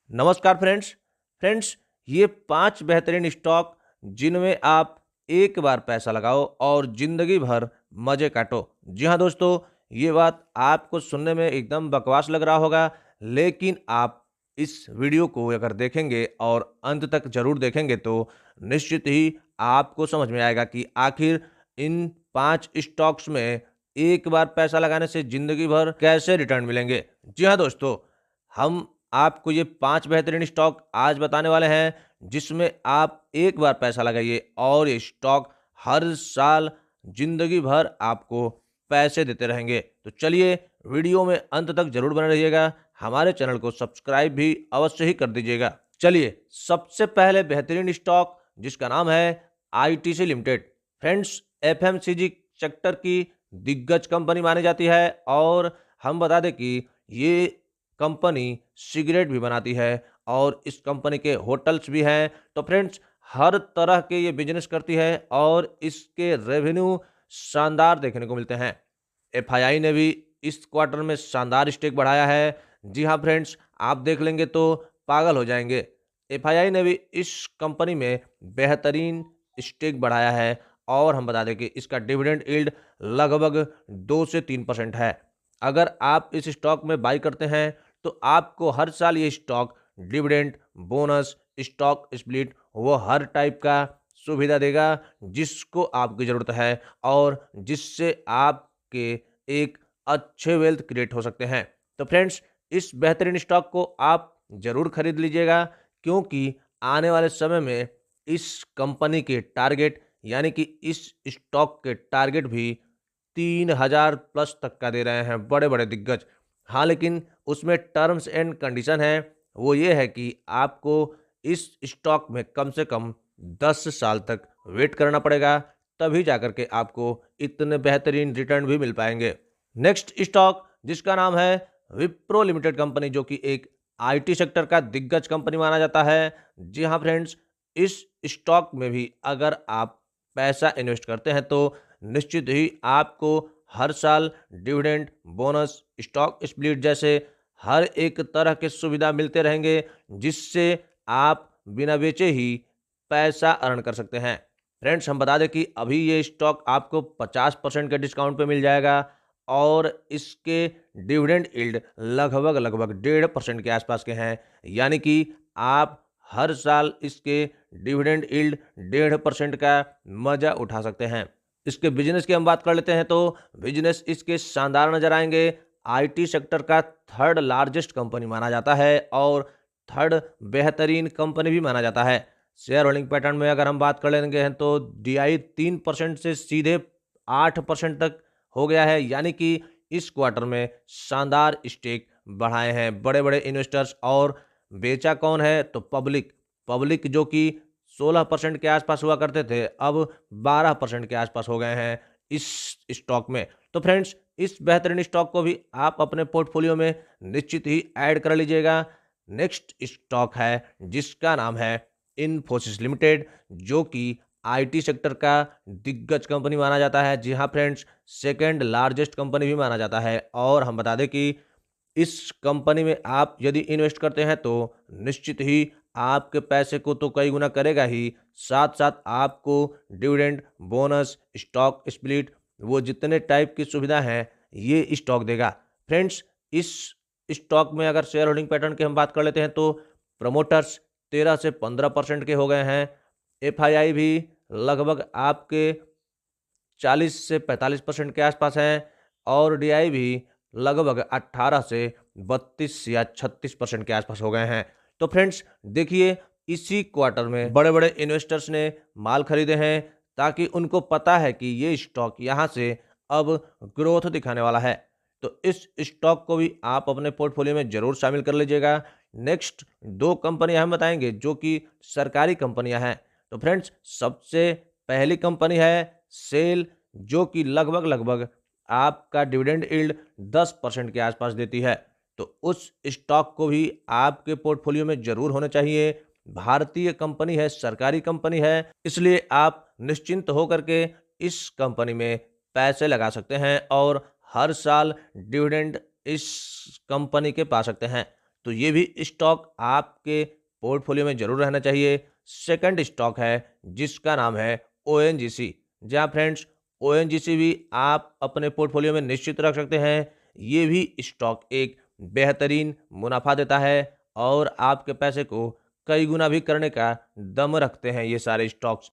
नमस्कार फ्रेंड्स ये 5 बेहतरीन स्टॉक जिनमें आप एक बार पैसा लगाओ और जिंदगी भर मजे काटो। जी हाँ दोस्तों, ये बात आपको सुनने में एकदम बकवास लग रहा होगा, लेकिन आप इस वीडियो को अगर देखेंगे और अंत तक जरूर देखेंगे तो निश्चित ही आपको समझ में आएगा कि आखिर इन 5 स्टॉक्स में एक बार पैसा लगाने से जिंदगी भर कैसे रिटर्न मिलेंगे। जी हाँ दोस्तों, हम आपको ये 5 बेहतरीन स्टॉक आज बताने वाले हैं, जिसमें आप एक बार पैसा लगाइए और ये स्टॉक हर साल ज़िंदगी भर आपको पैसे देते रहेंगे। तो चलिए वीडियो में अंत तक ज़रूर बने रहिएगा। हमारे चैनल को सब्सक्राइब भी अवश्य ही कर दीजिएगा। चलिए सबसे पहले बेहतरीन स्टॉक जिसका नाम है ITC limited. Friends, FMCG sector की दिग्गज कंपनी मानी जाती है और हम बता दें कि ये कंपनी सिगरेट भी बनाती है और इस कंपनी के होटल्स भी हैं। तो फ्रेंड्स, हर तरह के ये बिजनेस करती है और इसके रेवेन्यू शानदार देखने को मिलते हैं। एफआईआई ने भी इस क्वार्टर में शानदार स्टेक बढ़ाया है। जी हाँ फ्रेंड्स, आप देख लेंगे तो पागल हो जाएंगे। एफआईआई ने भी इस कंपनी में बेहतरीन स्टेक बढ़ाया है और हम बता दें कि इसका डिविडेंड यील्ड लगभग 2 से 3% है। अगर आप इस स्टॉक में बाई करते हैं तो आपको हर साल ये stock dividend, bonus, stock split वो हर टाइप का सुविधा देगा जिसको आपकी ज़रूरत है और जिससे आपके एक अच्छे वेल्थ क्रिएट हो सकते हैं। तो फ्रेंड्स, इस बेहतरीन स्टॉक को आप ज़रूर खरीद लीजिएगा, क्योंकि आने वाले समय में इस कंपनी के टारगेट यानी कि इस स्टॉक के टारगेट भी 3000 प्लस तक का दे रहे हैं बड़े बड़े दिग्गज। हाँ, लेकिन उसमें टर्म्स एंड कंडीशन है, वो ये है कि आपको इस स्टॉक में कम से कम 10 साल तक वेट करना पड़ेगा, तभी जाकर के आपको इतने बेहतरीन रिटर्न भी मिल पाएंगे। नेक्स्ट स्टॉक जिसका नाम है विप्रो लिमिटेड कंपनी, जो कि एक आईटी सेक्टर का दिग्गज कंपनी माना जाता है। जी हाँ फ्रेंड्स, इस स्टॉक में भी अगर आप पैसा इन्वेस्ट करते हैं तो निश्चित ही आपको हर साल डिविडेंड, बोनस, स्टॉक स्प्लिट जैसे हर एक तरह के सुविधा मिलते रहेंगे, जिससे आप बिना बेचे ही पैसा अर्न कर सकते हैं। फ्रेंड्स, हम बता दें कि अभी ये स्टॉक आपको 50% के डिस्काउंट पे मिल जाएगा और इसके डिविडेंड यील्ड लगभग लगभग 1.5% के आसपास के हैं। यानी कि आप हर साल इसके डिविडेंड यील्ड 1.5% का मजा उठा सकते हैं। इसके बिजनेस की हम बात कर लेते हैं तो बिजनेस इसके शानदार नजर आएंगे। आईटी सेक्टर का थर्ड लार्जेस्ट कंपनी माना जाता है और थर्ड बेहतरीन कंपनी भी माना जाता है। शेयर होल्डिंग पैटर्न में अगर हम बात कर लेंगे हैं तो डीआई 3% से सीधे 8% तक हो गया है। यानी कि इस क्वार्टर में शानदार स्टेक बढ़ाए हैं बड़े बड़े इन्वेस्टर्स। और बेचा कौन है तो पब्लिक जो कि 16% के आसपास हुआ करते थे, अब 12% के आसपास हो गए हैं इस स्टॉक में। तो फ्रेंड्स, इस बेहतरीन स्टॉक को भी आप अपने पोर्टफोलियो में निश्चित ही ऐड कर लीजिएगा। नेक्स्ट स्टॉक है जिसका नाम है इन्फोसिस लिमिटेड, जो कि आईटी सेक्टर का दिग्गज कंपनी माना जाता है। जी हाँ फ्रेंड्स, सेकेंड लार्जेस्ट कंपनी भी माना जाता है। और हम बता दें कि इस कंपनी में आप यदि इन्वेस्ट करते हैं तो निश्चित ही आपके पैसे को तो कई गुना करेगा ही, साथ साथ आपको डिविडेंड, बोनस, स्टॉक स्प्लिट वो जितने टाइप की सुविधा हैं ये स्टॉक देगा। फ्रेंड्स, इस स्टॉक में अगर शेयर होल्डिंग पैटर्न की हम बात कर लेते हैं तो प्रमोटर्स 13 से 15% के हो गए हैं। एफआईआई भी लगभग आपके 40 से 45% के आसपास हैं और डीआई भी लगभग 18 से 32 या 36% के आसपास हो गए हैं। तो फ्रेंड्स देखिए, इसी क्वार्टर में बड़े बड़े इन्वेस्टर्स ने माल खरीदे हैं ताकि उनको पता है कि ये स्टॉक यहाँ से अब ग्रोथ दिखाने वाला है। तो इस स्टॉक को भी आप अपने पोर्टफोलियो में जरूर शामिल कर लीजिएगा। नेक्स्ट दो कंपनियां हम बताएंगे जो कि सरकारी कंपनियां हैं। तो फ्रेंड्स, सबसे पहली कंपनी है सेल, जो कि लगभग लगभग आपका डिविडेंड यील्ड 10% के आसपास देती है। तो उस स्टॉक को भी आपके पोर्टफोलियो में जरूर होना चाहिए। भारतीय कंपनी है, सरकारी कंपनी है, इसलिए आप निश्चिंत होकर के इस कंपनी में पैसे लगा सकते हैं और हर साल डिविडेंड इस कंपनी के पा सकते हैं। तो ये भी स्टॉक आपके पोर्टफोलियो में जरूर रहना चाहिए। सेकंड स्टॉक है जिसका नाम है ओएनजीसी। जहाँ फ्रेंड्स ओएनजीसी भी आप अपने पोर्टफोलियो में निश्चित रख सकते हैं। ये भी स्टॉक एक बेहतरीन मुनाफा देता है और आपके पैसे को कई गुना भी करने का दम रखते हैं ये सारे स्टॉक्स।